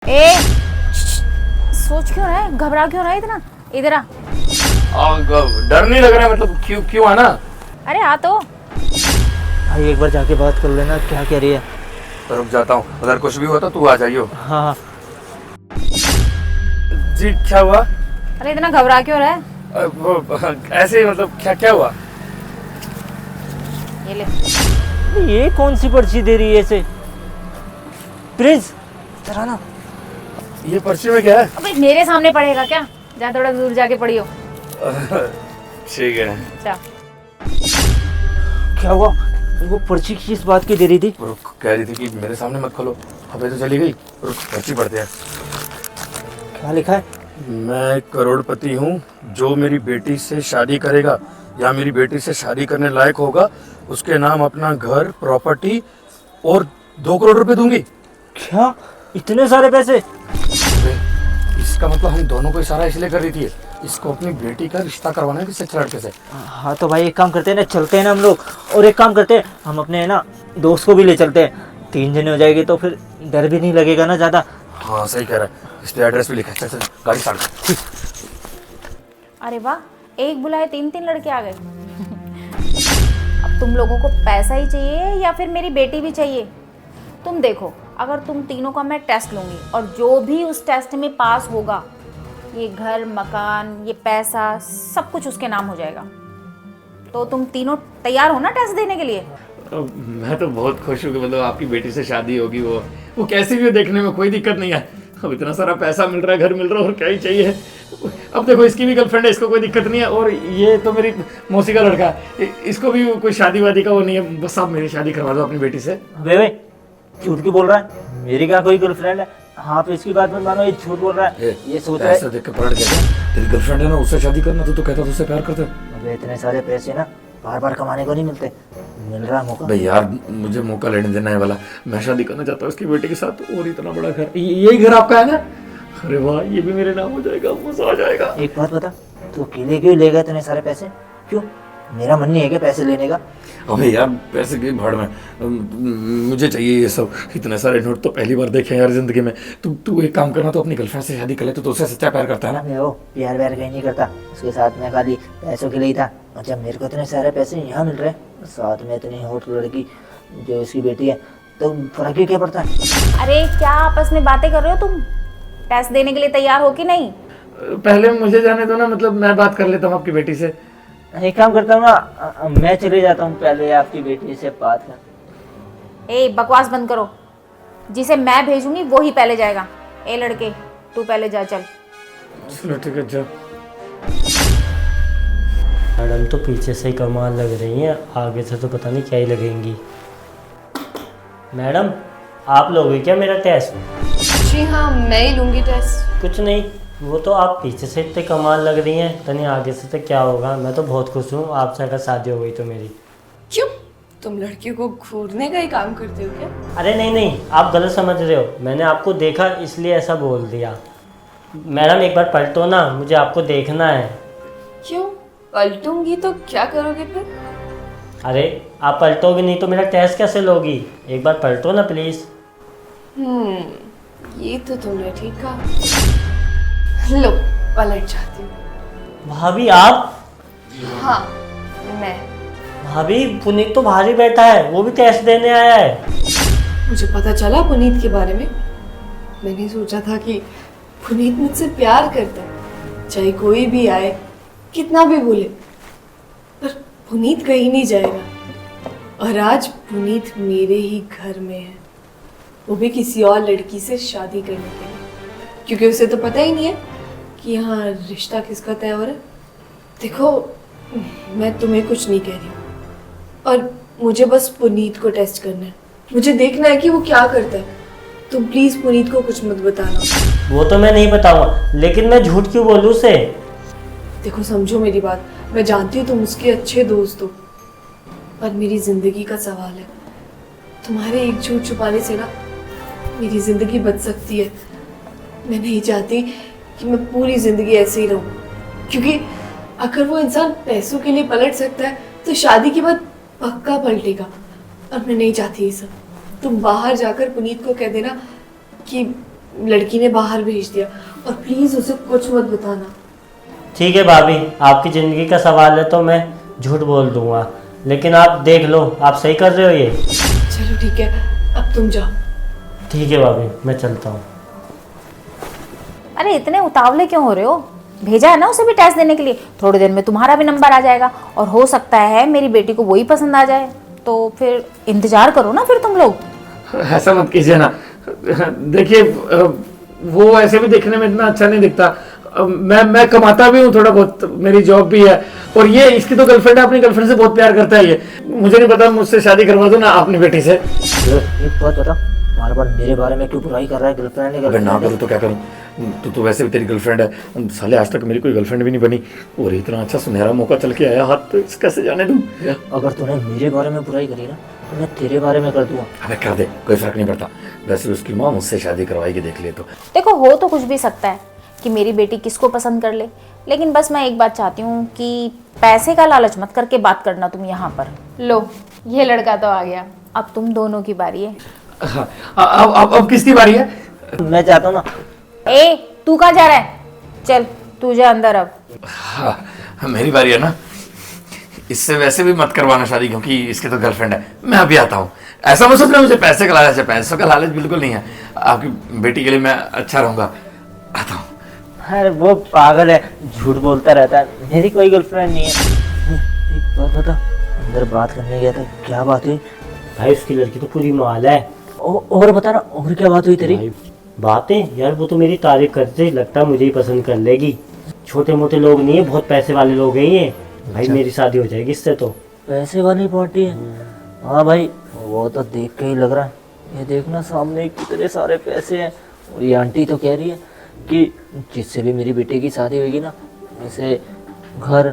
ए सोच क्यों रहा है, घबरा क्यों रहा है इतना? इधर आ। डर नहीं लग रहा है? मतलब क्यों क्यों आना? अरे आ तो। भाई एक बार जाके बात कर लेना, क्या कह रही है। रुक जाता हूँ, अगर कुछ भी हुआ तो तू आ जाइयो। हाँ हाँ। जी क्या हुआ? अरे इतना घबरा क्यों रहा है? ऐसे ही, मतलब क्या क्या हुआ? ये ले। ये कौन सी पर्ची दे रही है ऐसे? प्लीज जरा ना। ये पर्ची में क्या है? अबे मेरे सामने पढ़ेगा क्या? जा थोड़ा दूर जाके पढ़ियो। ठीक है। जा। क्या हुआ? वो पर्ची किस बात की दे रही थी? रुक, कह रही थी कि मेरे सामने मत खोलो। अबे तो चली गई। रुक, पर्ची पढ़ते हैं। क्या लिखा है? मैं करोड़पति हूँ, जो मेरी बेटी से शादी करेगा या मेरी बेटी से शादी करने लायक होगा उसके नाम अपना घर, प्रॉपर्टी और 2 करोड़ रुपए दूंगी। क्या इतने सारे पैसे? अबे, इसका मतलब हम दोनों को इशारा इसलिए कर रही थी, इसको अपनी बेटी का रिश्ता करवाना है किसी अच्छे लड़के से। हाँ तो भाई एक काम करते हैं ना, चलते हैं ना हम लोग। और एक काम करते हैं, हम अपने है ना दोस्त को भी ले चलते हैं। 3 जने हो जाएगी तो फिर डर भी नहीं लगेगा ना ज़्यादा। हाँ सही कह रहा है, इसलिए एड्रेस भी लिखा है। चल चल गाड़ी स्टार्ट कर। अरे वाह, एक बुलाए 3 लड़के आ गए। अब तुम लोगों को पैसा ही चाहिए या फिर मेरी बेटी भी चाहिए? तुम देखो, अगर तुम तीनों का मैं टेस्ट लूँगी और जो भी उस टेस्ट में पास होगा, ये घर, मकान, ये पैसा सब कुछ उसके नाम हो जाएगा। तो तुम तीनों तैयार हो ना टेस्ट देने के लिए? मैं तो बहुत खुश हूँ कि मतलब आपकी बेटी से शादी होगी। वो कैसी भी हो, देखने में कोई दिक्कत नहीं है। अब इतना सारा पैसा मिल रहा है, घर मिल रहा है, और क्या ही चाहिए। अब देखो, इसकी भी गर्लफ्रेंड है, इसको कोई दिक्कत नहीं है। और ये तो मेरी मौसी का लड़का है, इसको भी कोई शादी वादी का वो नहीं है। बस आप मेरी शादी करवा दो अपनी बेटी से। वे झूठ क्यों बोल रहा है? मेरी क्या कोई गर्लफ्रेंड है? हाँ तो इसकी बात मत मानो, ये झूठ बोल रहा है। ये सोच रहा ऐसा है देख के पलट गया। तेरी गर्लफ्रेंड है ना, उससे शादी करना तो कहता तुझसे प्यार करता है। अबे इतने सारे पैसे ना बार बार कमाने को नहीं मिलते, मिल रहा मौका। भाई यार, मुझे मौका लेने देना है वाला। मैं शादी करना चाहता हूँ उसकी बेटी के साथ, और इतना बड़ा घर, यही घर आपका है ना? अरे वाह, ये भी मेरे नाम हो जाएगा, मजा आ जाएगा। एक बात बता, तू अकेले क्यों लेगा इतने सारे पैसे? क्यों? मेरा मन नहीं है क्या पैसे लेने का? अबे यार, पैसे की भाड़ में, मुझे चाहिए ये सब। इतने सारे नोट तो पहली बार देखे यार जिंदगी में। तू एक काम करना, तो अपनी गर्लफ्रेंड से शादी कर ले, तो उससे सच्चा प्यार करता है ना। मैं वो प्यार व्यार कहीं नहीं करता, उसके साथ मैं खाली पैसों के लिए ही था। और जब मेरे को इतने सारे पैसे यहाँ मिल रहे, साथ में इतनी हॉट लड़की जो उसकी बेटी है, तो फर्क ही क्या पड़ता है? अरे क्या आपस में बातें कर रहे हो तुम? टेस्ट देने के लिए तैयार हो कि नहीं? पहले मुझे जाने दो ना, मतलब मैं बात कर लेता हूँ आपकी बेटी से। एक काम करता हूँ ना, मैं चले जाता हूँ, पहले आपकी बेटी से बात कर। ए बकवास बंद करो, जिसे मैं भेजूंगी वो ही पहले जाएगा। ए लड़के, तू पहले जा, चल। चलो ठीक है, जा। मैडम तो पीछे से ही कमाल लग रही हैं, आगे से तो पता नहीं क्या ही लगेंगी। मैडम, आप लोगे क्या मेरा टेस्ट? जी हाँ, मैं ही लूँगी टेस्ट। कुछ नहीं, वो तो आप पीछे से इतने कमाल लग रही हैं, तनी आगे से तो क्या होगा। मैं तो बहुत खुश हूँ आपसे अगर शादी हो गई तो मेरी। क्यों? तुम लड़कियों को घूरने का ही काम करते हो क्या? अरे नहीं नहीं, आप गलत समझ रहे हो। मैंने आपको देखा इसलिए ऐसा बोल दिया। मैडम एक बार पलटो ना, मुझे आपको देखना है। क्यों? पलटूंगी तो क्या करोगे फिर? अरे आप पलटोगे नहीं तो मेरा टेस्ट कैसे लोगी? एक बार पलटो ना प्लीज़। ये तो तुमने ठीक कहा। लो, पलट जाती हूँ। भाभी आप? हाँ, मैं। भाभी, पुनीत तो बाहर ही बैठा है, वो भी टेस्ट देने आया है। मुझे पता चला पुनीत के बारे में। मैंने सोचा था कि पुनीत मुझसे प्यार करता है, चाहे कोई भी आए, कितना भी बोले, पर पुनीत कहीं नहीं जाएगा। और आज पुनीत मेरे ही घर में है, वो भी किसी और लड़की से शादी करने के लिए, क्योंकि उसे तो पता ही नहीं है कि यहाँ रिश्ता किसका तय हो रहा है। देखो, मैं तुम्हें कुछ नहीं कह रही हूँ, और मुझे बस पुनीत को टेस्ट करना है। मुझे देखना है कि वो क्या करता है। तुम प्लीज पुनीत को कुछ मत बताना। वो तो मैं नहीं बताऊंगा, लेकिन मैं झूठ क्यों बोलूं उसे? देखो, समझो मेरी बात। मैं जानती हूँ तुम उसके अच्छे दोस्त हो, पर मेरी जिंदगी का सवाल है। तुम्हारे एक झूठ छुपाने से ना मेरी जिंदगी बच सकती है। मैं नहीं चाहती कि मैं पूरी जिंदगी ऐसे ही रहूं, क्योंकि अगर वो इंसान पैसों के लिए पलट सकता है तो शादी के बाद पक्का पलटेगा, और मैं नहीं चाहती ये सब। तुम बाहर जाकर पुनीत को कह देना कि लड़की ने बाहर भेज दिया, और प्लीज उसे कुछ मत बताना। ठीक है भाभी, आपकी ज़िंदगी का सवाल है तो मैं झूठ बोल दूंगा, लेकिन आप देख लो, आप सही कर रहे हो ये। चलो ठीक है, अब तुम जाओ। ठीक है भाभी, मैं चलता हूँ। अरे इतने उतावले क्यों हो रहे हो? भेजा है ना उसे भी टेस्ट देने के लिए, थोड़ी देर में तुम्हारा भी नंबर आ जाएगा, और हो सकता है मेरी बेटी को वही पसंद आ जाए, तो फिर इंतजार करो ना फिर तुम लोग। ऐसा मत कीजिए ना। देखिए वो ऐसे भी देखने में इतना अच्छा नहीं दिखता। मैं कमाता भी हूँ थोड़ा बहुत, मेरी जॉब भी है, और ये इसकी तो गर्लफ्रेंड है, अपनी गर्लफ्रेंड से बहुत प्यार करता है ये। मुझे नहीं पता, मुझसे शादी करवा दो ना अपनी बेटी से। एक बात बता, बार बार मेरे बारे में क्यों बुराई कर रहा है? गर्लफ्रेंड है, अगर ना गर्लफ्रेंड करूँ तो क्या करूँ? तो वैसे भी तेरी गर्लफ्रेंड है, साले आज तक मेरी कोई गर्लफ्रेंड भी नहीं बनी, और इतना अच्छा सुनहरा मौका चल के आया हाथ, तो इस कैसे जाने दूँ? है। अगर तूने मेरे बारे में बुराई करी ना तो मैं तेरे बारे में कर दूंगा। अबे कर दे, कोई फर्क नहीं पड़ता। वैसे उसकी माँ मुझसे शादी करवाएगी, देख ले तो। देखो हो तो कुछ भी सकता है कि मेरी बेटी किसको पसंद कर ले, लेकिन बस मैं एक बात चाहती हूँ कि पैसे का लालच मत करके बात करना तुम यहाँ पर। लो ये लड़का तो आ गया, अब तुम दोनों की बारी है। हाँ, अब किसकी बारी है? मैं चाहता हूँ ना। ए तू कहाँ जा रहा है? चल तू जा अंदर अब। हाँ, मेरी बारी है ना। इससे वैसे भी मत करवाना शादी, क्योंकि इसकी तो गर्लफ्रेंड है। मैं अभी आता हूँ। ऐसा मत सोचना मुझे पैसे का लालच है, पैसों का लालच बिल्कुल नहीं है। आपकी बेटी के लिए मैं अच्छा रहूँगा। आता हूँ। अरे वो पागल है, झूठ बोलता रहता है, मेरी कोई गर्लफ्रेंड नहीं है। एक बात बता, अंदर बात करने गया था, क्या बात हुई? भाई उसकी लड़की तो पूरी माल है। और बता ना, और क्या बात हुई तेरी? भाई बातें यार, वो तो मेरी तारीफ करते ही लगता है मुझे ही पसंद कर लेगी। छोटे मोटे लोग नहीं है, बहुत पैसे वाले लोग हैं ये। भाई मेरी शादी हो जाएगी इससे तो। पैसे वाली पार्टी है? हाँ भाई, वो तो देख के ही लग रहा है। ये देखना सामने कितने सारे पैसे हैं, और ये आंटी तो कह रही है कि जिससे भी मेरी बेटी की शादी होगी ना, उसे घर,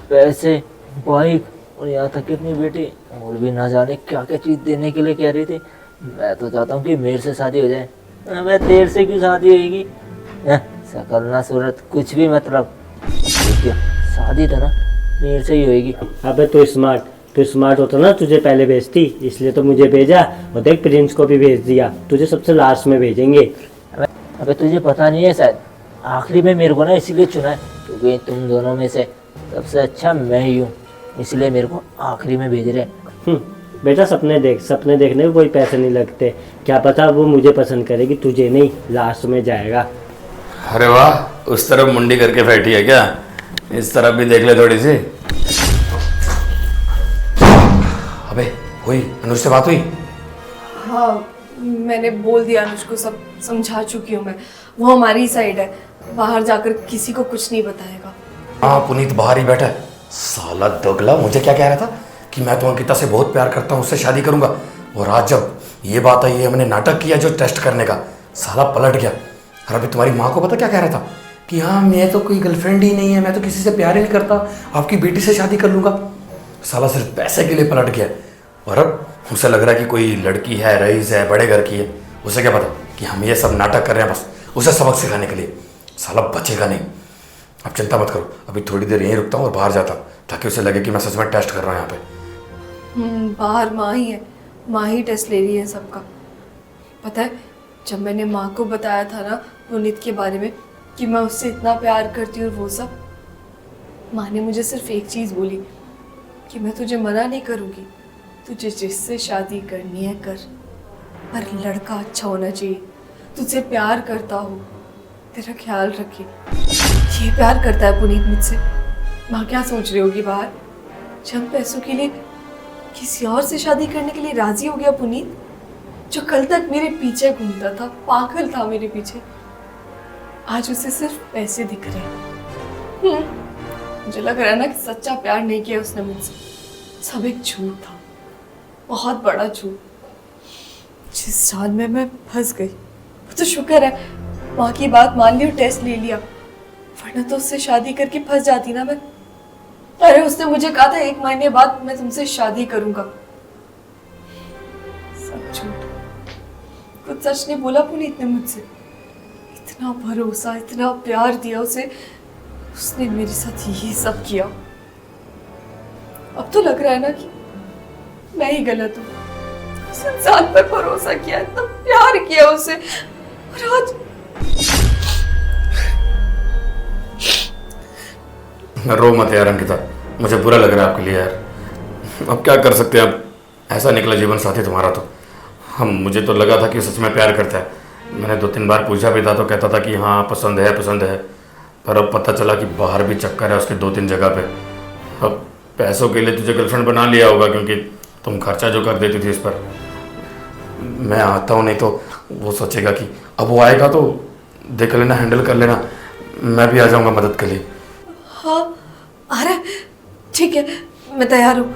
पैसे, बाइक, और यहाँ तक कि अपनी बेटी और भी ना जाने क्या क्या चीज़ देने के लिए कह रही थी। मैं तो चाहता हूँ कि मेरे से शादी हो जाए। मैं तेरे से क्यों शादी होगी? शकल ना सूरत कुछ भी मतलब, देखियो शादी तो ना मेरे से ही होगी। अबे तो स्मार्ट होता ना, तुझे पहले भेजती, इसलिए तो मुझे भेजा। और देख प्रिंस को भी भेज दिया, तुझे सबसे लास्ट में भेजेंगे। अबे तुझे पता नहीं है शायद, आखिरी में मेरे को ना इसीलिए चुना है क्योंकि तुम दोनों में से सबसे अच्छा मैं ही हूँ, इसलिए मेरे को आखिरी में भेज रहे हैं। बेटा सपने देखने में कोई पैसे नहीं लगते। क्या पता वो मुझे पसंद करेगी, तुझे नहीं, लास्ट में जाएगा। अरे वाह, उस तरफ मुंडी करके बैठी है क्या? इस तरफ भी देख ले थोड़ी सी। अबे हुई, अनुज से बात हुई? हाँ, मैंने बोल दिया अनुज को, सब समझा चुकी हूँ मैं। वो हमारी साइड है, बाहर जाकर किसी को कुछ नहीं बताएगा। हाँ, पुनीत बाहर ही बैठा है। साला दोगला, मुझे क्या कह रहा था कि मैं तो अंकिता से बहुत प्यार करता हूँ, उससे शादी करूंगा, और आज जब ये बात आई, हमने नाटक किया जो टेस्ट करने का, साला पलट गया। और अभी तुम्हारी माँ को पता क्या कह रहा था कि हाँ मैं तो कोई गर्लफ्रेंड ही नहीं है, मैं तो किसी से प्यार ही नहीं करता, आपकी बेटी से शादी कर लूँगा। साला सिर्फ पैसे के लिए पलट गया, और अब उसे लग रहा है कि कोई लड़की है, रईस है, बड़े घर की है। उसे क्या पता कि हम ये सब नाटक कर रहे हैं बस उसे सबक सिखाने के लिए। साला बचेगा नहीं। अब चिंता मत करो, अभी थोड़ी देर यहीं रुकता हूँ और बाहर जाता हूँ, ताकि उसे लगे कि मैं सच में टेस्ट कर रहा हूँ यहाँ पे। बाहर माँ ही है, माँ ही टेस्ट ले रही है सबका। पता है, जब मैंने माँ को बताया था ना पुनीत के बारे में कि मैं उससे इतना प्यार करती हूँ और वो सब, माँ ने मुझे सिर्फ एक चीज़ बोली कि मैं तुझे मना नहीं करूँगी, तुझे जिससे शादी करनी है कर, पर लड़का अच्छा होना चाहिए, तुझसे प्यार करता हो, तेरा ख्याल रखे। ये प्यार करता है पुनीत मुझसे। माँ क्या सोच रही होगी बाहर, जब पैसों के लिए किसी और से शादी करने के लिए राजी हो गया पुनीत, जो कल तक मेरे पीछे घूमता था, पागल था मेरे पीछे, आज उसे सिर्फ पैसे दिख रहे हैं। मुझे लग रहा है ना कि सच्चा प्यार नहीं किया उसने मुझसे, सब एक झूठ था, बहुत बड़ा झूठ, जिस जाल में मैं फंस गई। वो तो शुक्र है माँ की बात मान ली और टेस्ट ले लिया, वरना तो उससे शादी करके फंस जाती ना मैं। अरे उसने मुझे कहा था 1 महीने बाद मैं तुमसे शादी करूंगा, सब झूठ, कुछ सच नहीं बोला पुनीत ने मुझसे। इतना भरोसा, इतना प्यार दिया उसे, उसने मेरे साथ ये सब किया। अब तो लग रहा है ना कि मैं ही गलत हूँ। उस इंसान पर भरोसा किया, इतना प्यार किया उसे, और रो मत यार अंकिता, मुझे बुरा लग रहा है आपके लिए यार। अब क्या कर सकते हैं, अब ऐसा निकला जीवन साथी तुम्हारा। तो मुझे तो लगा था कि सच में प्यार करता है। मैंने 2-3 बार पूछा भी था तो कहता था कि हाँ पसंद है पसंद है, पर अब पता चला कि बाहर भी चक्कर है उसके 2-3 जगह पे। अब पैसों के लिए तुझे गर्लफ्रेंड बना लिया होगा क्योंकि तुम खर्चा जो कर देती थी इस पर। मैं आता हूँ, नहीं तो वो सोचेगा कि अब वो आएगा तो देख लेना, हैंडल कर लेना, मैं भी आ जाऊँगा मदद के लिए। हाँ अरे ठीक है, मैं तैयार हूँ।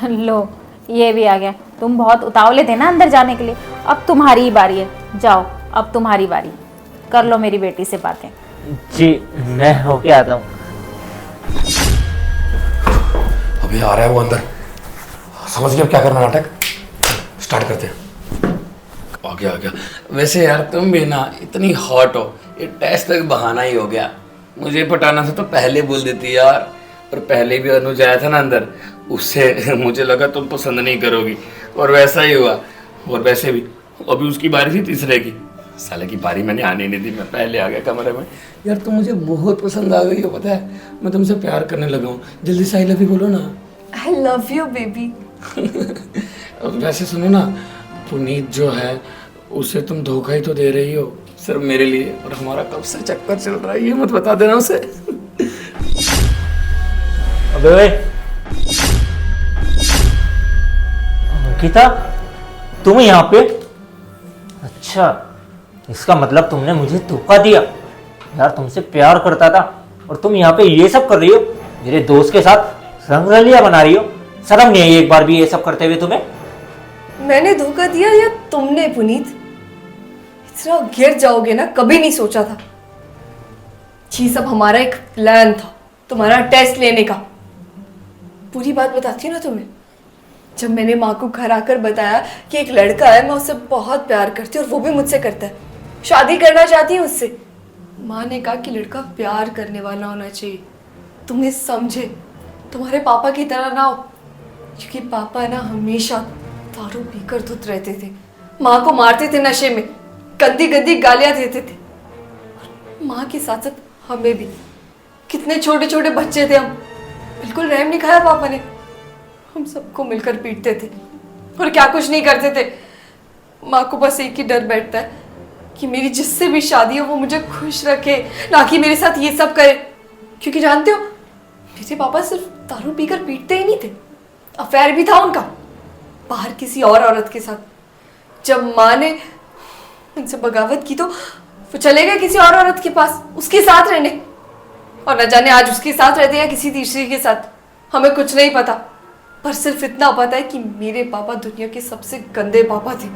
लो ये भी आ गया। तुम बहुत उतावले थे ना अंदर जाने के लिए, अब तुम्हारी ही बारी है। जाओ अब तुम्हारी बारी, कर लो मेरी बेटी से बातें। जी मैं होके आता हूँ। अभी आ रहा है वो अंदर, समझ गया अब क्या करना, नाटक स्टार्ट करते हैं। आ गया। वैसे यार तुम भी ना इतनी हॉट हो, ये टेस्ट तक बहाना ही हो गया। मुझे पटाना था तो पहले बोल देती यार, और पहले भी अनुज आया था ना अंदर, उससे मुझे लगा तुम पसंद नहीं करोगी, और वैसा ही हुआ। और वैसे भी अभी उसकी बारी थी तीसरे की, साले की बारी मैंने आने नहीं दी, मैं पहले आ गया कमरे में। यार तुम मुझे बहुत पसंद आ गई हो, पता है मैं तुमसे प्यार करने लगा हूँ। जल्दी से आई लव यू बोलो ना। I love you baby. वैसे सुनो ना, पुनीत जो है उसे तुम धोखा ही तो दे रही हो सिर्फ मेरे लिए, और हमारा कब से चक्कर चल रहा है ये मत बता देना उसे। अबे ओए अंकिता, तुम यहाँ पे? अच्छा, इसका मतलब तुमने मुझे धोखा दिया। यार तुमसे प्यार करता था और तुम यहाँ पे ये सब कर रही हो, मेरे दोस्त के साथ रंगरलिया बना रही हो। शर्म नहीं आई एक बार भी ये सब करते हुए तुम्हें? मैंने धोखा दिया या तुमने पुनीत? इतना गिर जाओगे ना कभी नहीं सोचा था। ये सब हमारा एक प्लान था, तुम्हारा टेस्ट लेने का। पूरी बात बताती हूँ ना तुम्हें। जब मैंने माँ को घर आकर बताया कि एक लड़का है, मैं उससे बहुत प्यार करती हूँ और वो भी मुझसे करता है, शादी करना चाहती हूँ उससे, माँ ने कहा कि लड़का प्यार करने वाला होना चाहिए, तुम्हें समझे, तुम्हारे पापा की तरह ना हो। क्योंकि पापा ना हमेशा दारू पीकर धुत रहते थे, माँ को मारते थे नशे में, गंदी गंदी गालियाँ देते थे, माँ के साथ साथ हमें भी। कितने छोटे छोटे बच्चे थे हम, बिल्कुल रहम नहीं खाया पापा ने। हम सबको मिलकर पीटते थे और क्या कुछ नहीं करते थे। माँ को बस एक ही डर बैठता है कि मेरी जिससे भी शादी हो वो मुझे खुश रखे, ना कि मेरे साथ ये सब करे। क्योंकि जानते हो मेरे पापा सिर्फ दारू पीकर पीटते ही नहीं थे, अफेयर भी था उनका बाहर किसी और औरत के साथ। जब माँ ने उनसे बगावत की तो वो चले गए किसी और औरत के पास उसके साथ रहने, और न जाने आज उसके साथ रहते या किसी तीसरी के साथ, हमें कुछ नहीं पता। पर सिर्फ इतना पता है कि मेरे पापा दुनिया के सबसे गंदे पापा थे।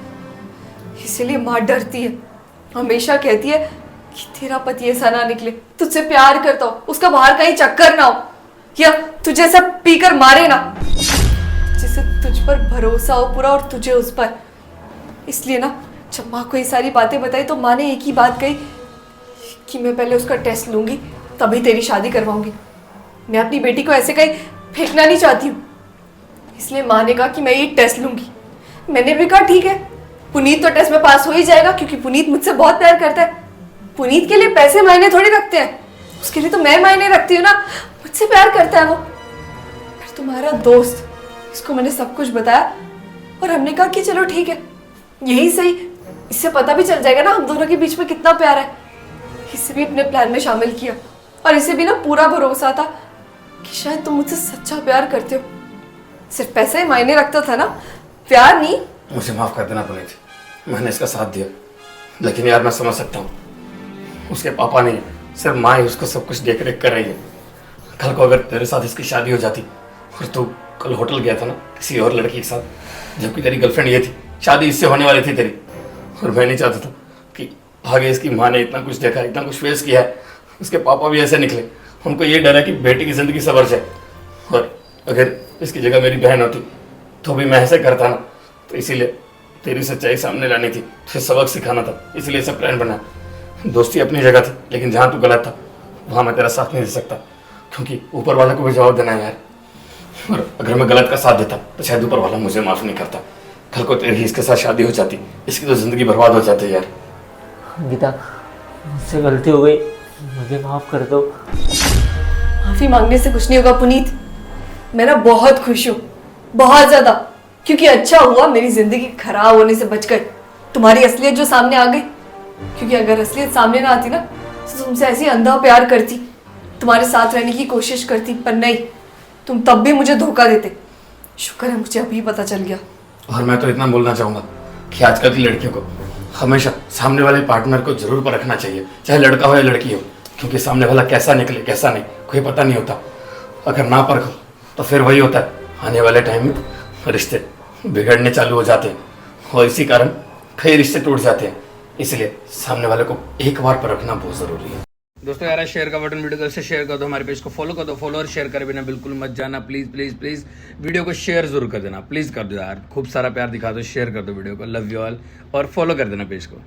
इसलिए माँ डरती है, हमेशा कहती है कि तेरा पति ऐसा ना निकले, तुझसे प्यार करता हो, उसका बाहर कहीं चक्कर ना हो, या तुझे सब पीकर मारे ना, जिसे तुझ पर भरोसा हो पूरा और तुझे उस पर। इसलिए ना जब माँ को ये सारी बातें बताई तो माँ ने एक ही बात कही कि मैं पहले उसका टेस्ट लूंगी तभी तेरी शादी करवाऊंगी। मैं अपनी बेटी को ऐसे कहीं फेंकना नहीं चाहती हूँ। इसलिए माँ ने कहा कि मैं ये टेस्ट लूंगी। मैंने भी कहा ठीक है, पुनीत तो टेस्ट में पास हो ही जाएगा क्योंकि पुनीत मुझसे बहुत प्यार करता है। पुनीत के लिए पैसे मायने थोड़ी रखते हैं, उसके लिए तो मैं मायने रखती हूँ ना, मुझसे प्यार करता है वो। फिर तुम्हारा दोस्त, इसको मैंने सब कुछ बताया और हमने कहा कि चलो ठीक है, यही सही, इससे पता भी चल जाएगा ना हम दोनों के बीच में कितना प्यार है। इसे भी अपने प्लान में शामिल किया और इसे भी ना पूरा भरोसा था कि शायद तुम मुझसे सच्चा प्यार करते हो। सिर्फ पैसा ही मायने रखता था ना, प्यार नहीं। मुझे माफ कर देना पुनीत, मैंने इसका साथ दिया, लेकिन यार मैं समझ सकता हूँ उसके पापा नहीं, सिर्फ माँ ही उसको सब कुछ देख रेख कर रही है। कल को अगर तेरे साथ इसकी शादी हो जाती और तू कल होटल गया था ना किसी और लड़की के साथ, जबकि तेरी गर्लफ्रेंड ये थी, शादी इससे होने वाली थी तेरी, और मैं नहीं चाहता था कि आगे इसकी माँ ने इतना कुछ देखा, इतना कुछ फेस किया है, उसके पापा भी ऐसे निकले, उनको ये डर है कि बेटी की ज़िंदगी सवर जाए। और अगर इसकी जगह मेरी बहन होती तो भी मैं ऐसे करता ना, तो इसीलिए तेरी सच्चाई सामने लानी थी, तुझे सबक सिखाना था, इसलिए सब प्लान बना। दोस्ती अपनी जगह थी, लेकिन जहाँ तू गलत था वहाँ मैं तेरा साथ नहीं दे सकता, क्योंकि ऊपर वाले को भी जवाब देना है यार। और अगर मैं गलत का साथ देता तो शायद ऊपर वाला मुझे माफ़ नहीं करता। कल को तेरी इसके साथ शादी हो जाती, इसकी तो ज़िंदगी बर्बाद हो जाती यार। गीता मुझसे गलती हो गई, मुझे माफ़ कर दो। माफी मांगने से कुछ नहीं होगा पुनीत। मैं ना बहुत खुश हूँ, बहुत ज्यादा, क्योंकि अच्छा हुआ मेरी जिंदगी खराब होने से बच गई। तुम्हारी असलियत जो सामने आ गई, क्योंकि अगर असलियत सामने ना आती ना तो तुमसे ऐसे ही अंधा प्यार करती, तुम्हारे साथ रहने की कोशिश करती, पर नहीं, तुम तब भी मुझे धोखा देते। शुक्र है मुझे अभी पता चल गया। और मैं तो इतना बोलना चाहूंगा कि आजकल की लड़कियों को हमेशा सामने वाले पार्टनर को जरूर परखना चाहिए, चाहे लड़का हो या लड़की हो, क्योंकि सामने वाला कैसा निकले कैसा नहीं कोई पता नहीं होता। अगर ना परखो तो फिर वही होता है, आने वाले टाइम में रिश्ते बिगड़ने चालू हो जाते हैं और इसी कारण कई रिश्ते टूट जाते हैं। इसलिए सामने वाले को एक बार परखना बहुत जरूरी है। दोस्तों यार, शेयर का बटन वीडियो को शेयर कर दो, हमारे पेज को फॉलो कर दो, फॉलो और शेयर करे बिना बिल्कुल मत जाना। प्लीज प्लीज प्लीज वीडियो को शेयर जरूर कर देना, प्लीज कर दो यार, खूब सारा प्यार दिखा दो, शेयर कर दो वीडियो को। लव यू ऑल और फॉलो कर देना पेज को।